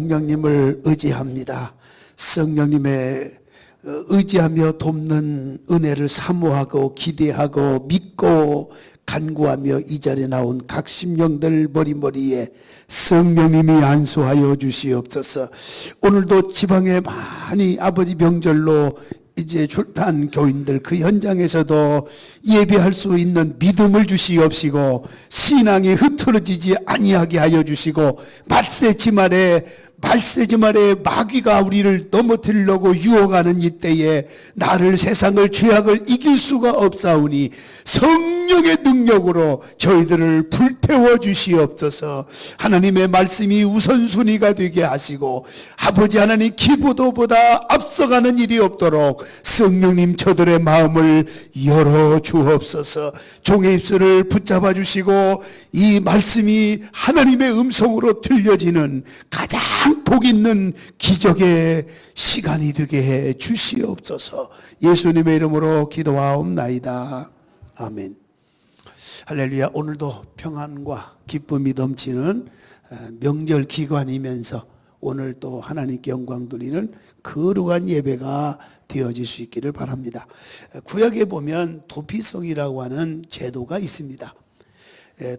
성령님을 의지합니다. 성령님의 의지하며 돕는 은혜를 사모하고 기대하고 믿고 간구하며 이 자리에 나온 각 심령들 머리머리에 성령님이 안수하여 주시옵소서. 오늘도 지방에 많이 아버지 명절로 이제 출탄 교인들 그 현장에서도 예배할 수 있는 믿음을 주시옵시고 신앙이 흐트러지지 아니하게 하여 주시고 말세지말에 마귀가 우리를 넘어뜨리려고 유혹하는 이때에 나를 세상을 죄악을 이길 수가 없사오니 성령의 능력으로 저희들을 불태워 주시옵소서. 하나님의 말씀이 우선순위가 되게 하시고 아버지 하나님 기도보다 앞서가는 일이 없도록 성령님 저들의 마음을 열어 주옵소서. 종의 입술을 붙잡아 주시고 이 말씀이 하나님의 음성으로 들려지는 가장 복 있는 기적의 시간이 되게 해 주시옵소서. 예수님의 이름으로 기도하옵나이다. 아멘. 할렐루야. 오늘도 평안과 기쁨이 넘치는 명절 기간이면서 오늘 또 하나님께 영광 돌리는 거룩한 예배가 되어질 수 있기를 바랍니다. 구약에 보면 도피성이라고 하는 제도가 있습니다.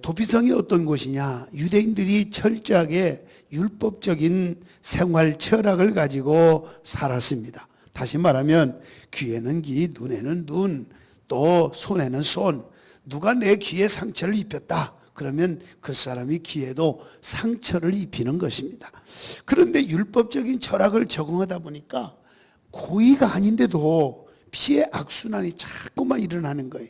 도피성이 어떤 곳이냐? 유대인들이 철저하게 율법적인 생활 철학을 가지고 살았습니다. 다시 말하면 귀에는 귀, 눈에는 눈, 또 손에는 손. 누가 내 귀에 상처를 입혔다 그러면 그 사람이 귀에도 상처를 입히는 것입니다. 그런데 율법적인 철학을 적용하다 보니까 고의가 아닌데도 피해 악순환이 자꾸만 일어나는 거예요.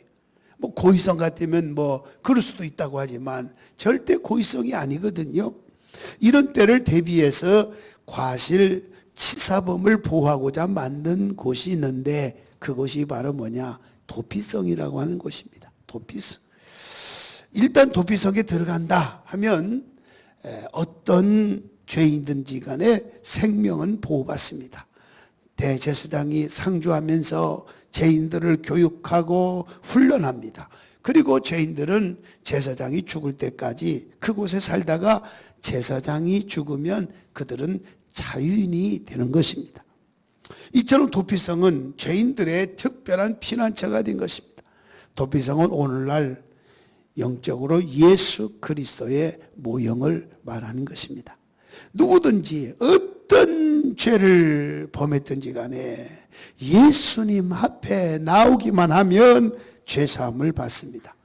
뭐 고의성 같으면 뭐 그럴 수도 있다고 하지만 절대 고의성이 아니거든요. 이런 때를 대비해서 과실 치사범을 보호하고자 만든 곳이 있는데 그곳이 바로 뭐냐? 도피성이라고 하는 곳입니다. 도피성. 일단 도피성에 들어간다 하면 어떤 죄인든지 간에 생명은 보호받습니다. 대제사장이 상주하면서 죄인들을 교육하고 훈련합니다. 그리고 죄인들은 제사장이 죽을 때까지 그곳에 살다가 제사장이 죽으면 그들은 자유인이 되는 것입니다. 이처럼 도피성은 죄인들의 특별한 피난처가 된 것입니다. 도피성은 오늘날 영적으로 예수 그리스도의 모형을 말하는 것입니다. 누구든지 어떤 죄를 범했든지 간에 예수님 앞에 나오기만 하면 죄사함을 받습니다.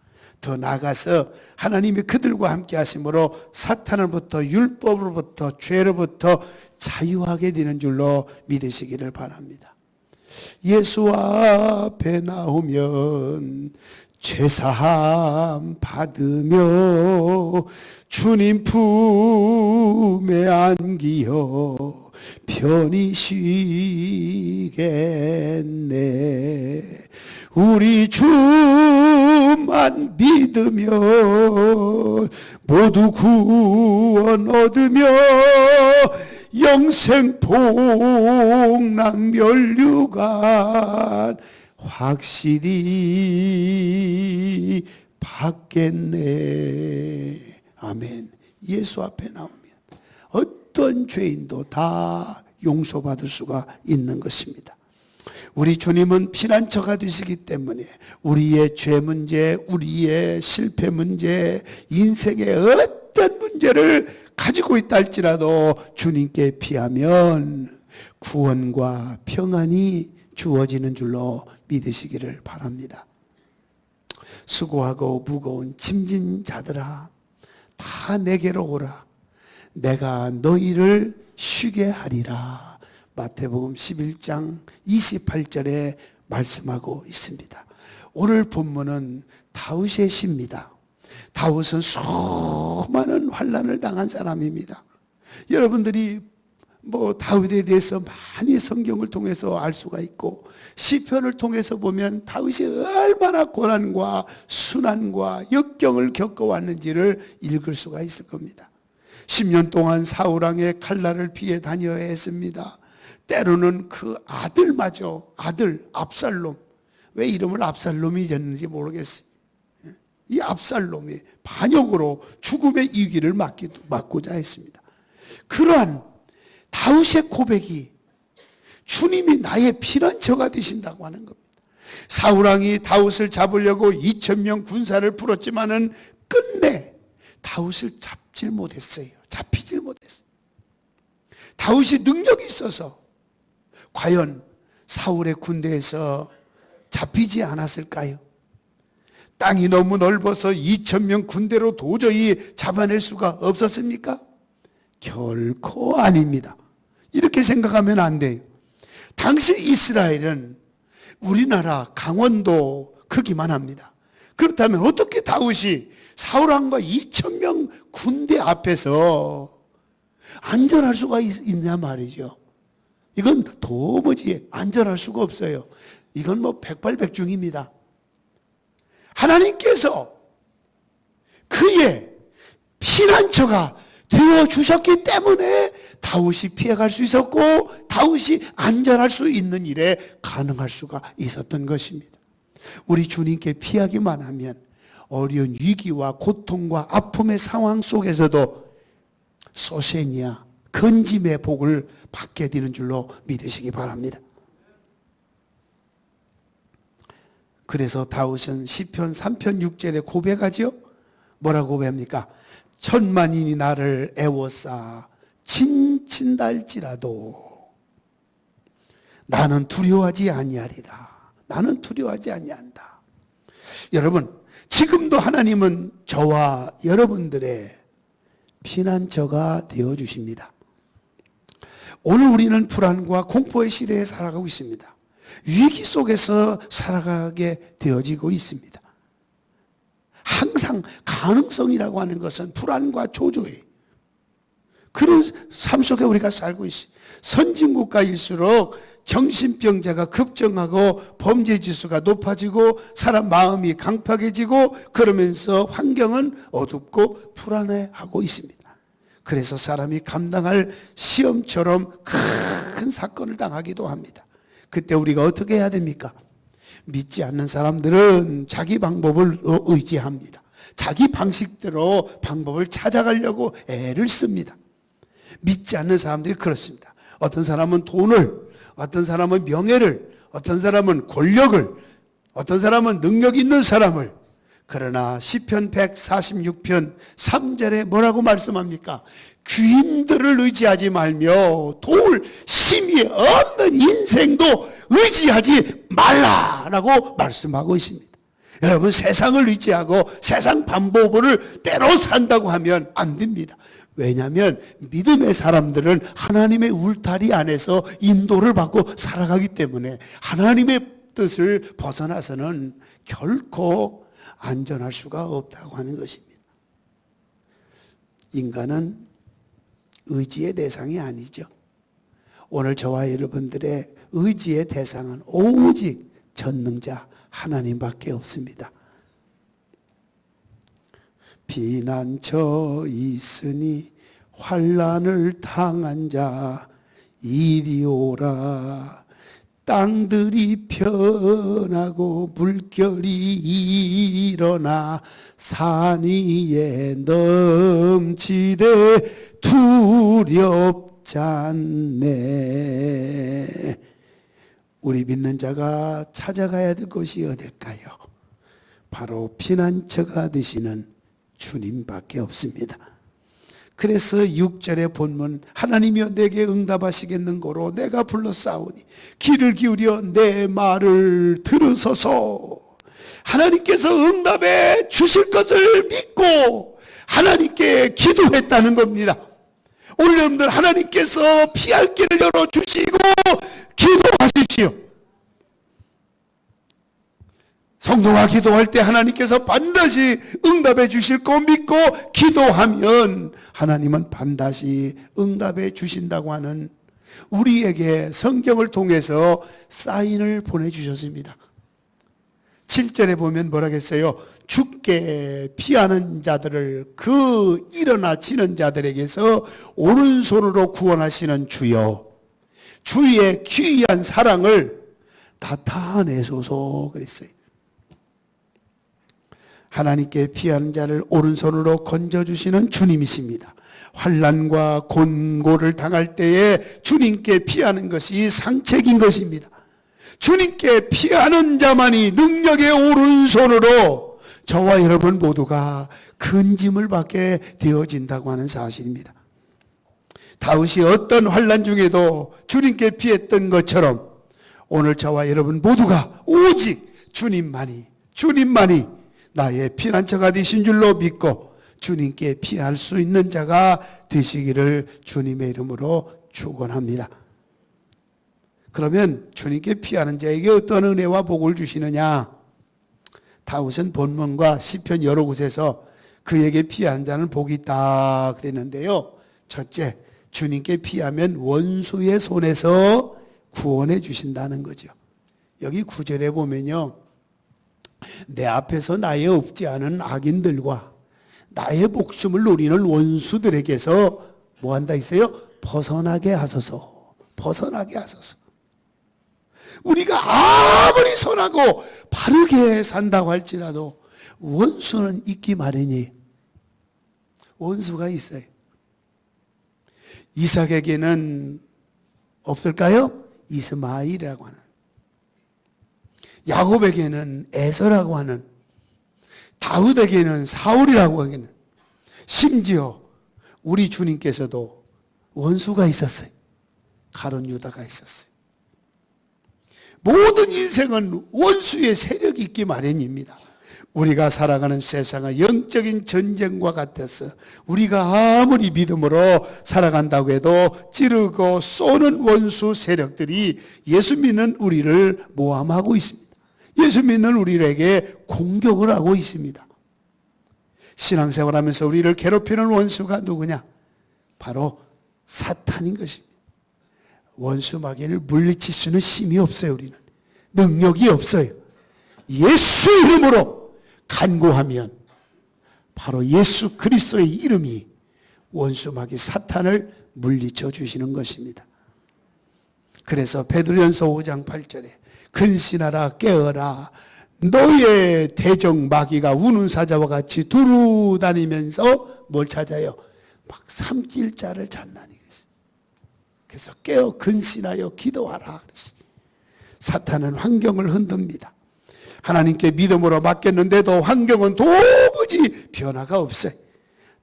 더 나아가서 하나님이 그들과 함께 하심으로 사탄으로부터 율법으로부터 죄로부터 자유하게 되는 줄로 믿으시기를 바랍니다. 예수 앞에 나오면 죄사함 받으며 주님 품에 안기어 편히 쉬겠네. 우리 주만 믿으면 모두 구원 얻으며 영생 복락 면류관 확실히 받겠네. 아멘. 예수 앞에 나오면 어떤 죄인도 다 용서받을 수가 있는 것입니다. 우리 주님은 피난처가 되시기 때문에 우리의 죄 문제, 우리의 실패 문제, 인생의 어떤 문제를 가지고 있다 할지라도 주님께 피하면 구원과 평안이 주어지는 줄로 믿으시기를 바랍니다. 수고하고 무거운 짐진 자들아 다 내게로 오라. 내가 너희를 쉬게 하리라. 마태복음 11장 28절에 말씀하고 있습니다. 오늘 본문은 다윗의 시입니다. 다윗은 수많은 환난을 당한 사람입니다. 여러분들이 다윗에 대해서 많이 성경을 통해서 알 수가 있고 시편을 통해서 보면 다윗이 얼마나 고난과 순환과 역경을 겪어왔는지를 읽을 수가 있을 겁니다. 10년 동안 사울왕의 칼날을 피해 다녀야 했습니다. 때로는 그 아들마저 아들 압살롬, 왜 이름을 압살롬이 졌는지 모르겠어요. 이 압살롬이 반역으로 죽음의 이기를 맞고자 했습니다. 그러한 다윗의 고백이 주님이 나의 피난처가 되신다고 하는 겁니다. 사울왕이 다윗을 잡으려고 2,000명 군사를 풀었지만은 끝내 다윗을 잡질 못했어요. 잡히질 못했어요. 다윗이 능력이 있어서 과연 사울의 군대에서 잡히지 않았을까요? 땅이 너무 넓어서 2,000명 군대로 도저히 잡아낼 수가 없었습니까? 결코 아닙니다. 이렇게 생각하면 안 돼요. 당시 이스라엘은 우리나라 강원도 크기만 합니다. 그렇다면 어떻게 다윗이 사울왕과 2,000명 군대 앞에서 안전할 수가 있냐 말이죠. 이건 도무지 안전할 수가 없어요. 이건 뭐 백발백중입니다. 하나님께서 그의 피난처가 되어주셨기 때문에 다윗이 피해갈 수 있었고 다윗이 안전할 수 있는 일에 가능할 수가 있었던 것입니다. 우리 주님께 피하기만 하면 어려운 위기와 고통과 아픔의 상황 속에서도 소세니아 건짐의 복을 받게 되는 줄로 믿으시기 바랍니다. 그래서 다윗은 시편 3편 6절에 고백하죠. 뭐라고 고백합니까? 천만인이 나를 애워싸 친친다 할지라도 나는 두려워하지 아니하리라. 나는 두려워하지 아니한다. 여러분, 지금도 하나님은 저와 여러분들의 피난처가 되어주십니다. 오늘 우리는 불안과 공포의 시대에 살아가고 있습니다. 위기 속에서 살아가게 되어지고 있습니다. 항상 가능성이라고 하는 것은 불안과 조조예요. 그런 삶 속에 우리가 살고 있어요. 선진국가일수록 정신병자가 급증하고 범죄 지수가 높아지고 사람 마음이 강팍해지고 그러면서 환경은 어둡고 불안해하고 있습니다. 그래서 사람이 감당할 시험처럼 큰 사건을 당하기도 합니다. 그때 우리가 어떻게 해야 됩니까? 믿지 않는 사람들은 자기 방법을 의지합니다. 자기 방식대로 방법을 찾아가려고 애를 씁니다. 믿지 않는 사람들이 그렇습니다. 어떤 사람은 돈을, 어떤 사람은 명예를, 어떤 사람은 권력을, 어떤 사람은 능력 있는 사람을. 그러나 시편 146편 3절에 뭐라고 말씀합니까? 귀인들을 의지하지 말며 도울 힘이 없는 인생도 의지하지 말라라고 말씀하고 있습니다. 여러분, 세상을 의지하고 세상 방법을 때로 산다고 하면 안 됩니다. 왜냐하면 믿음의 사람들은 하나님의 울타리 안에서 인도를 받고 살아가기 때문에 하나님의 뜻을 벗어나서는 결코 안전할 수가 없다고 하는 것입니다. 인간은 의지의 대상이 아니죠. 오늘 저와 여러분들의 의지의 대상은 오직 전능자 하나님밖에 없습니다. 피난처 있으니 환난을 당한 자 이리 오라. 땅들이 변하고 물결이 일어나 산 위에 넘치되 두렵지 않네. 우리 믿는 자가 찾아가야 될 곳이 어딜까요? 바로 피난처가 되시는 주님밖에 없습니다. 그래서 6절의 본문, 하나님이여 내게 응답하시겠는고로 내가 불러싸우니 귀를 기울여 내 말을 들으소서. 하나님께서 응답해 주실 것을 믿고 하나님께 기도했다는 겁니다. 오늘 여러분들 하나님께서 피할 길을 열어주시고 기도하십시오. 성도가 기도할 때 하나님께서 반드시 응답해 주실 거 믿고 기도하면 하나님은 반드시 응답해 주신다고 하는 우리에게 성경을 통해서 사인을 보내주셨습니다. 7절에 보면 뭐라겠어요? 죽게 피하는 자들을 그 일어나 치는 자들에게서 오른손으로 구원하시는 주여, 주의 귀한 사랑을 나타내소서 그랬어요. 하나님께 피하는 자를 오른손으로 건져주시는 주님이십니다. 환난과 곤고를 당할 때에 주님께 피하는 것이 상책인 것입니다. 주님께 피하는 자만이 능력의 오른손으로 저와 여러분 모두가 큰 짐을 받게 되어진다고 하는 사실입니다. 다윗이 어떤 환난 중에도 주님께 피했던 것처럼 오늘 저와 여러분 모두가 오직 주님만이 나의 피난처가 되신 줄로 믿고 주님께 피할 수 있는 자가 되시기를 주님의 이름으로 축원합니다. 그러면 주님께 피하는 자에게 어떤 은혜와 복을 주시느냐? 다윗은 본문과 시편 여러 곳에서 그에게 피한 자는 복이 있다 그랬는데요. 첫째, 주님께 피하면 원수의 손에서 구원해 주신다는 거죠. 여기 9절에 보면요, 내 앞에서 나의 없지 않은 악인들과 나의 목숨을 노리는 원수들에게서 뭐 한다 있어요? 벗어나게 하소서. 벗어나게 하소서. 우리가 아무리 선하고 바르게 산다고 할지라도 원수는 있기 마련이. 원수가 있어요. 이삭에게는 없을까요? 이스마엘이라고 하는, 야곱에게는 에서라고 하는, 다윗에게는 사울이라고 하는, 심지어 우리 주님께서도 원수가 있었어요. 가룟 유다가 있었어요. 모든 인생은 원수의 세력이 있기 마련입니다. 우리가 살아가는 세상은 영적인 전쟁과 같아서 우리가 아무리 믿음으로 살아간다고 해도 찌르고 쏘는 원수 세력들이 예수 믿는 우리를 모함하고 있습니다. 예수 믿는 우리에게 공격을 하고 있습니다. 신앙생활하면서 우리를 괴롭히는 원수가 누구냐? 바로 사탄인 것입니다. 원수 마귀를 물리칠 수는 힘이 없어요. 우리는 능력이 없어요. 예수 이름으로 간구하면 바로 예수 그리스도의 이름이 원수 마귀 사탄을 물리쳐 주시는 것입니다. 그래서 베드로전서 5장 8절에 근신하라 깨어라 너의 대적 마귀가 우는 사자와 같이 두루 다니면서 뭘 찾아요? 막 삼킬 자를 찾나니. 그래서 깨어 근신하여 기도하라. 사탄은 환경을 흔듭니다. 하나님께 믿음으로 맡겼는데도 환경은 도무지 변화가 없어요.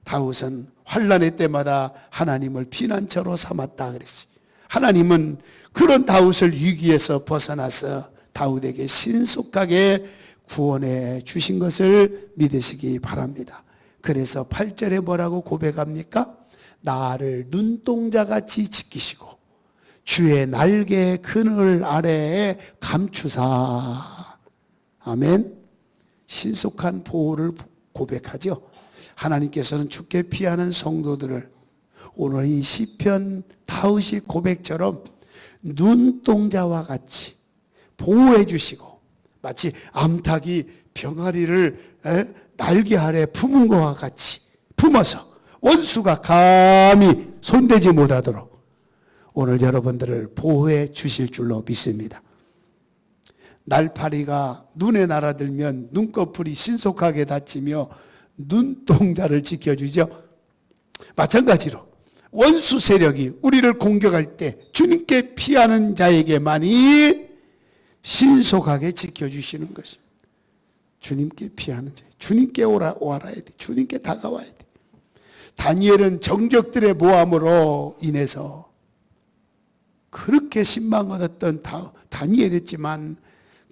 다윗은 환난의 때마다 하나님을 피난처로 삼았다 그랬어요. 하나님은 그런 다윗을 위기에서 벗어나서 다윗에게 신속하게 구원해 주신 것을 믿으시기 바랍니다. 그래서 8절에 뭐라고 고백합니까? 나를 눈동자같이 지키시고 주의 날개 그늘 아래에 감추사. 아멘. 신속한 보호를 고백하죠. 하나님께서는 주께 피하는 성도들을 오늘 이 시편 다윗의 고백처럼 눈동자와 같이 보호해 주시고 마치 암탉이 병아리를 날개 아래 품은 것과 같이 품어서 원수가 감히 손대지 못하도록 오늘 여러분들을 보호해 주실 줄로 믿습니다. 날파리가 눈에 날아들면 눈꺼풀이 신속하게 닫히며 눈동자를 지켜주죠. 마찬가지로 원수 세력이 우리를 공격할 때 주님께 피하는 자에게만이 신속하게 지켜주시는 것입니다. 주님께 피하는 자, 주님께 오라야 돼. 주님께 다가와야 돼. 다니엘은 정적들의 모함으로 인해서 그렇게 신망 얻었던 다니엘이었지만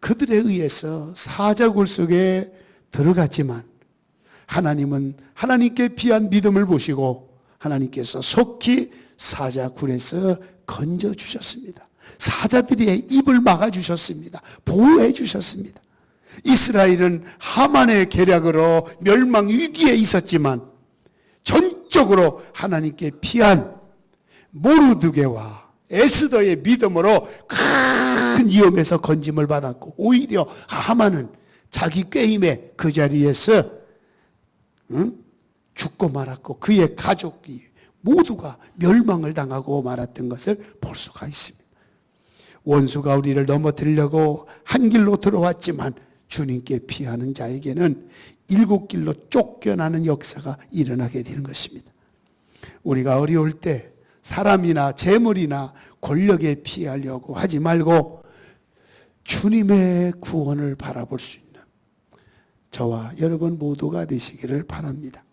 그들에 의해서 사자굴 속에 들어갔지만 하나님은 하나님께 피한 믿음을 보시고 하나님께서 속히 사자굴에서 건져주셨습니다. 사자들의 입을 막아주셨습니다. 보호해 주셨습니다. 이스라엘은 하만의 계략으로 멸망 위기에 있었지만 전적으로 하나님께 피한 모르드게와 에스더의 믿음으로 큰 위험에서 건짐을 받았고 오히려 하만은 자기 꾀임에 그 자리에서 죽고 말았고 그의 가족이 모두가 멸망을 당하고 말았던 것을 볼 수가 있습니다. 원수가 우리를 넘어뜨리려고 한 길로 들어왔지만 주님께 피하는 자에게는 일곱 길로 쫓겨나는 역사가 일어나게 되는 것입니다. 우리가 어려울 때 사람이나 재물이나 권력에 피하려고 하지 말고 주님의 구원을 바라볼 수 있는 저와 여러분 모두가 되시기를 바랍니다.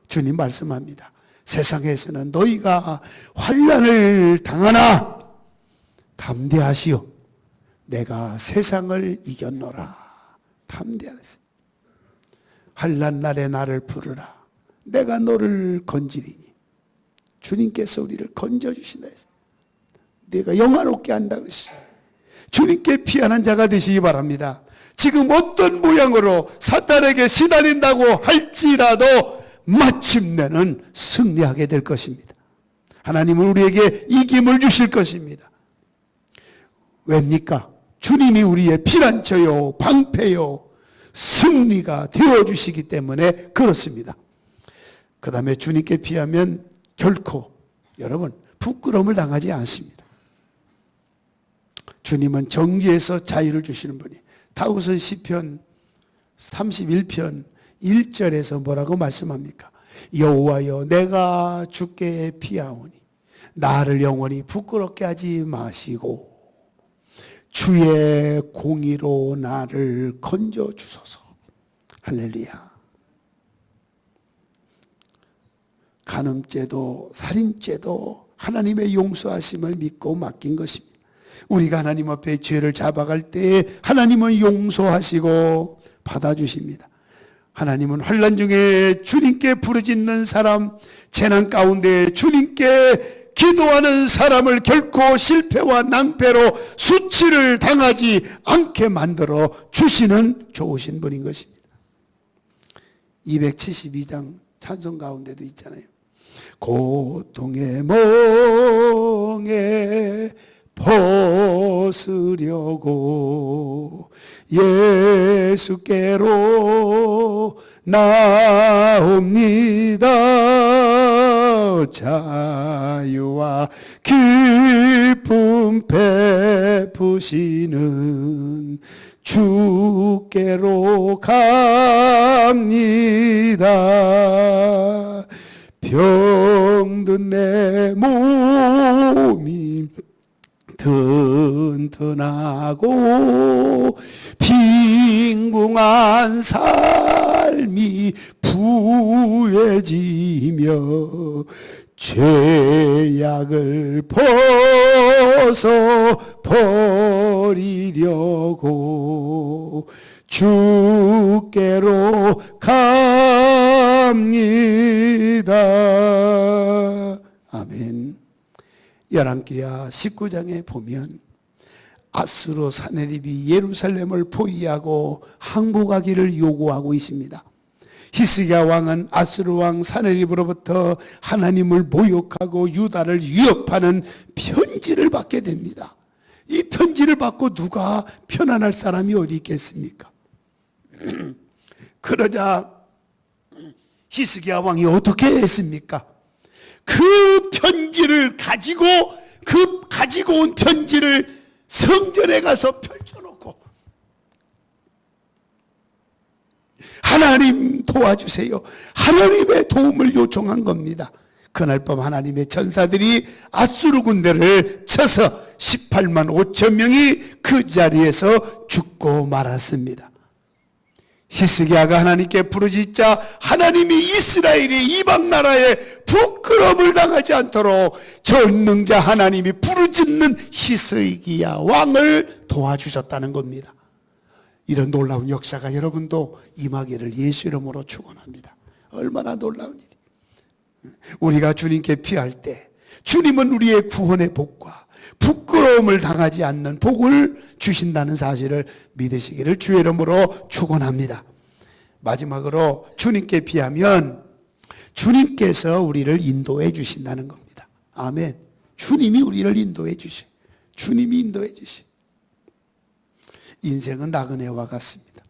주님 말씀합니다. 세상에서는 너희가 환난을 당하나 담대하시오. 내가 세상을 이겼노라. 담대하랬어요. 환난 날에 나를 부르라. 내가 너를 건지리니. 주님께서 우리를 건져주신다 했어요. 내가 영화롭게 한다 그랬어요. 주님께 피하는 자가 되시기 바랍니다. 지금 어떤 모양으로 사탄에게 시달린다고 할지라도 마침내는 승리하게 될 것입니다. 하나님은 우리에게 이김을 주실 것입니다. 왜입니까? 주님이 우리의 피난처요, 방패요, 승리가 되어주시기 때문에 그렇습니다. 그 다음에 주님께 피하면 결코 여러분 부끄러움을 당하지 않습니다. 주님은 정죄에서 자유를 주시는 분이 다윗은 시편 31편 1절에서 뭐라고 말씀합니까? 여호와여 내가 주께 피하오니 나를 영원히 부끄럽게 하지 마시고 주의 공의로 나를 건져 주소서. 할렐루야. 간음죄도 살인죄도 하나님의 용서하심을 믿고 맡긴 것입니다. 우리가 하나님 앞에 죄를 잡아갈 때 하나님은 용서하시고 받아주십니다. 하나님은 환난 중에 주님께 부르짖는 사람, 재난 가운데 주님께 기도하는 사람을 결코 실패와 낭패로 수치를 당하지 않게 만들어 주시는 좋으신 분인 것입니다. 272장 찬송 가운데도 있잖아요. 고통의 멍에 벗으려고 예수께로 나옵니다. 자유와 기쁨 베푸시는 주께로 갑니다. 병든 내 몸이 튼튼하고 빈궁한 삶이 부해지며 죄악을 벗어버리려고 주께로 갑니다. 아멘. 열왕기하 19장에 보면 아수르 사내립이 예루살렘을 포위하고 항복하기를 요구하고 있습니다. 히스기야 왕은 아수르 왕 사내립으로부터 하나님을 모욕하고 유다를 위협하는 편지를 받게 됩니다. 이 편지를 받고 누가 편안할 사람이 어디 있겠습니까? 그러자 히스기야 왕이 어떻게 했습니까? 그 편지를 가지고 온 편지를 성전에 가서 펼쳐놓고 하나님 도와주세요. 하나님의 도움을 요청한 겁니다. 그날 밤 하나님의 천사들이 아수르 군대를 쳐서 18만 5천 명이 그 자리에서 죽고 말았습니다. 히스기야가 하나님께 부르짖자 하나님이 이스라엘이 이방 나라에 부끄러움을 당하지 않도록 전능자 하나님이 부르짖는 히스기야 왕을 도와주셨다는 겁니다. 이런 놀라운 역사가 여러분도 임하기를 예수 이름으로 축원합니다. 얼마나 놀라운 일이. 우리가 주님께 피할 때 주님은 우리의 구원의 복과 부끄러움을 당하지 않는 복을 주신다는 사실을 믿으시기를 주의 이름으로 축원합니다. 마지막으로 주님께 피하면 주님께서 우리를 인도해 주신다는 겁니다. 아멘. 주님이 우리를 인도해 주셔. 주님이 인도해 주셔. 인생은 나그네와 같습니다.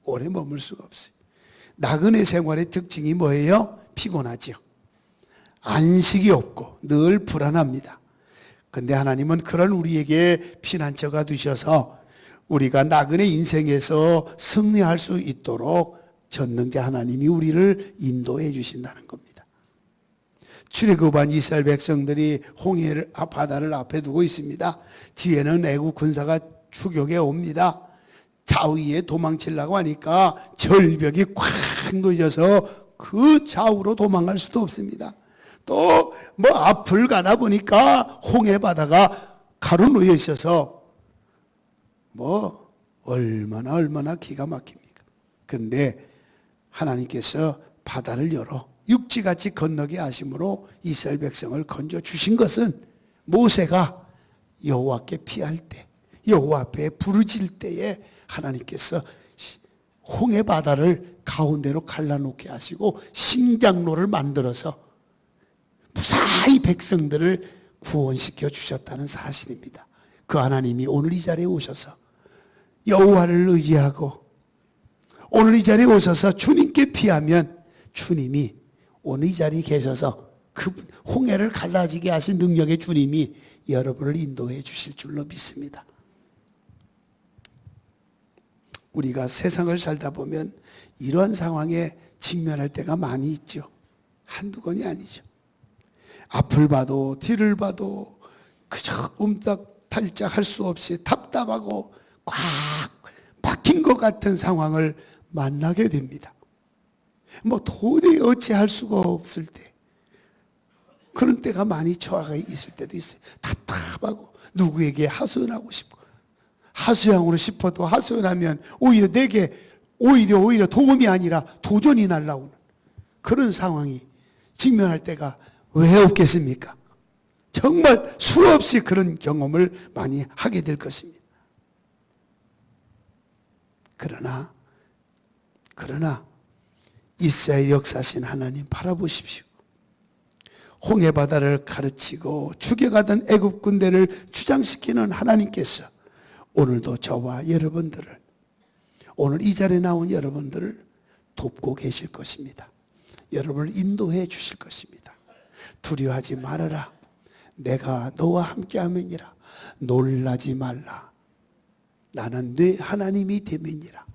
오래 머물 수가 없어요. 나그네 생활의 특징이 뭐예요? 피곤하지요. 안식이 없고 늘 불안합니다. 근데 하나님은 그런 우리에게 피난처가 되셔서 우리가 나그네 인생에서 승리할 수 있도록 전능자 하나님이 우리를 인도해 주신다는 겁니다. 출애굽한 이스라엘 백성들이 홍해를 바다를 앞에 두고 있습니다. 뒤에는 애국 군사가 추격해 옵니다. 좌우에 도망치려고 하니까 절벽이 꽉 놓여서 그 좌우로 도망갈 수도 없습니다. 또 뭐 앞을 가다 보니까 홍해 바다가 가로놓여 있어서 뭐 얼마나 기가 막힙니까? 근데 하나님께서 바다를 열어 육지같이 건너게 하심으로 이스라엘 백성을 건져 주신 것은 모세가 여호와께 피할 때, 여호와 앞에 부르짖을 때에 하나님께서 홍해 바다를 가운데로 갈라놓게 하시고 신장로를 만들어서 무사히 백성들을 구원시켜 주셨다는 사실입니다. 그 하나님이 오늘 이 자리에 오셔서 여호와를 의지하고 오늘 이 자리에 오셔서 주님께 피하면 주님이 오늘 이 자리에 계셔서 그 홍해를 갈라지게 하신 능력의 주님이 여러분을 인도해 주실 줄로 믿습니다. 우리가 세상을 살다 보면 이러한 상황에 직면할 때가 많이 있죠. 한두 번이 아니죠. 앞을 봐도 뒤를 봐도 그저 옴딱달짝 할 수 없이 답답하고 꽉 막힌 것 같은 상황을 만나게 됩니다. 뭐 도저히 어찌할 수가 없을 때, 그런 때가 많이 처해 있을 때도 있어요. 답답하고 누구에게 하소연하고 싶고, 하소연하고 싶어도 하소연하면 오히려 내게 오히려 도움이 아니라 도전이 날라오는 그런 상황이 직면할 때가 왜 없겠습니까? 정말 수없이 그런 경험을 많이 하게 될 것입니다. 그러나 이스라엘 역사신 하나님 바라보십시오. 홍해 바다를 가르치고 죽여가던 애굽 군대를 주장시키는 하나님께서 오늘도 저와 여러분들을, 오늘 이 자리에 나온 여러분들을 돕고 계실 것입니다. 여러분을 인도해 주실 것입니다. 두려워하지 말아라. 내가 너와 함께하면이라. 놀라지 말라. 나는 네 하나님이 됨이니라.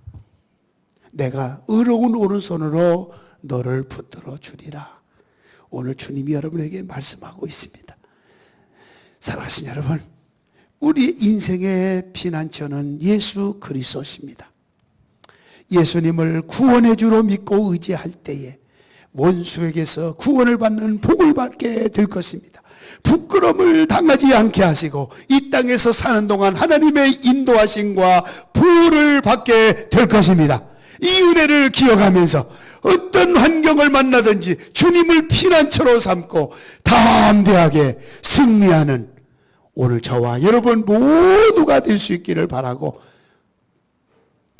내가 의로운 오른손으로 너를 붙들어 주리라. 오늘 주님이 여러분에게 말씀하고 있습니다. 사랑하신 여러분, 우리 인생의 피난처는 예수 그리스도십니다. 예수님을 구원의 주로 믿고 의지할 때에 원수에게서 구원을 받는 복을 받게 될 것입니다. 부끄러움을 당하지 않게 하시고 이 땅에서 사는 동안 하나님의 인도하심과 보호를 받게 될 것입니다. 이 은혜를 기억하면서 어떤 환경을 만나든지 주님을 피난처로 삼고 담대하게 승리하는 오늘 저와 여러분 모두가 될 수 있기를 바라고,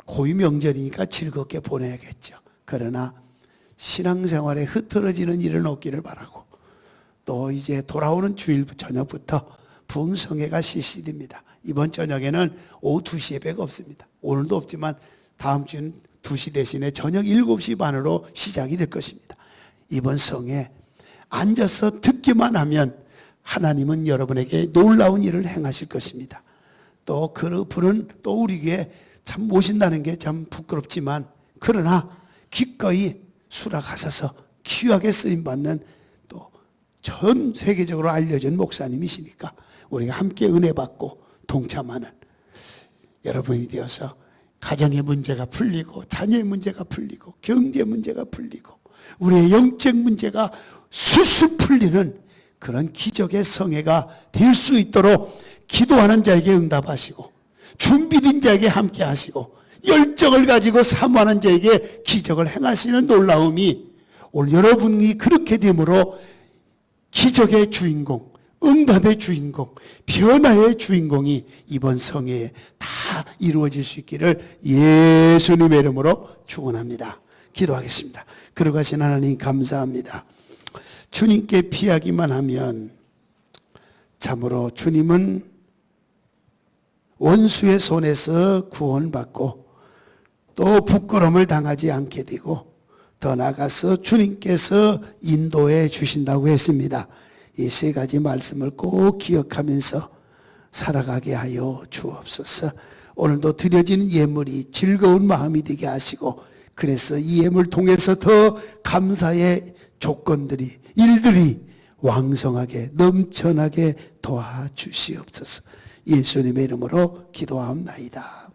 고유 명절이니까 즐겁게 보내야겠죠. 그러나 신앙생활에 흐트러지는 일은 없기를 바라고, 또 이제 돌아오는 주일 저녁부터 부흥성회가 실시됩니다. 이번 저녁에는 오후 2시 예배가 없습니다. 오늘도 없지만 다음 주는 2시 대신에 저녁 7시 반으로 시작이 될 것입니다. 이번 성회 앉아서 듣기만 하면 하나님은 여러분에게 놀라운 일을 행하실 것입니다. 또 그 분은 또 우리에게 참 모신다는 게 참 부끄럽지만, 그러나 기꺼이 수락하셔서 귀하게 쓰임받는 또 전 세계적으로 알려진 목사님이시니까 우리가 함께 은혜 받고 동참하는 여러분이 되어서 가정의 문제가 풀리고 자녀의 문제가 풀리고 경제 문제가 풀리고 우리의 영적 문제가 술술 풀리는 그런 기적의 성회가 될 수 있도록 기도하는 자에게 응답하시고 준비된 자에게 함께 하시고 열정을 가지고 사모하는 자에게 기적을 행하시는 놀라움이 오늘 여러분이 그렇게 됨으로 기적의 주인공, 응답의 주인공, 변화의 주인공이 이번 성회에 다 이루어질 수 있기를 예수님의 이름으로 축원합니다. 기도하겠습니다. 그러고 가신 하나님 감사합니다. 주님께 피하기만 하면 참으로 주님은 원수의 손에서 구원받고 또 부끄러움을 당하지 않게 되고 더 나아가서 주님께서 인도해 주신다고 했습니다. 이 세 가지 말씀을 꼭 기억하면서 살아가게 하여 주옵소서. 오늘도 드려지는 예물이 즐거운 마음이 되게 하시고, 그래서 이 예물 통해서 더 감사의 조건들이, 일들이 왕성하게 넘쳐나게 도와주시옵소서. 예수님의 이름으로 기도하옵나이다.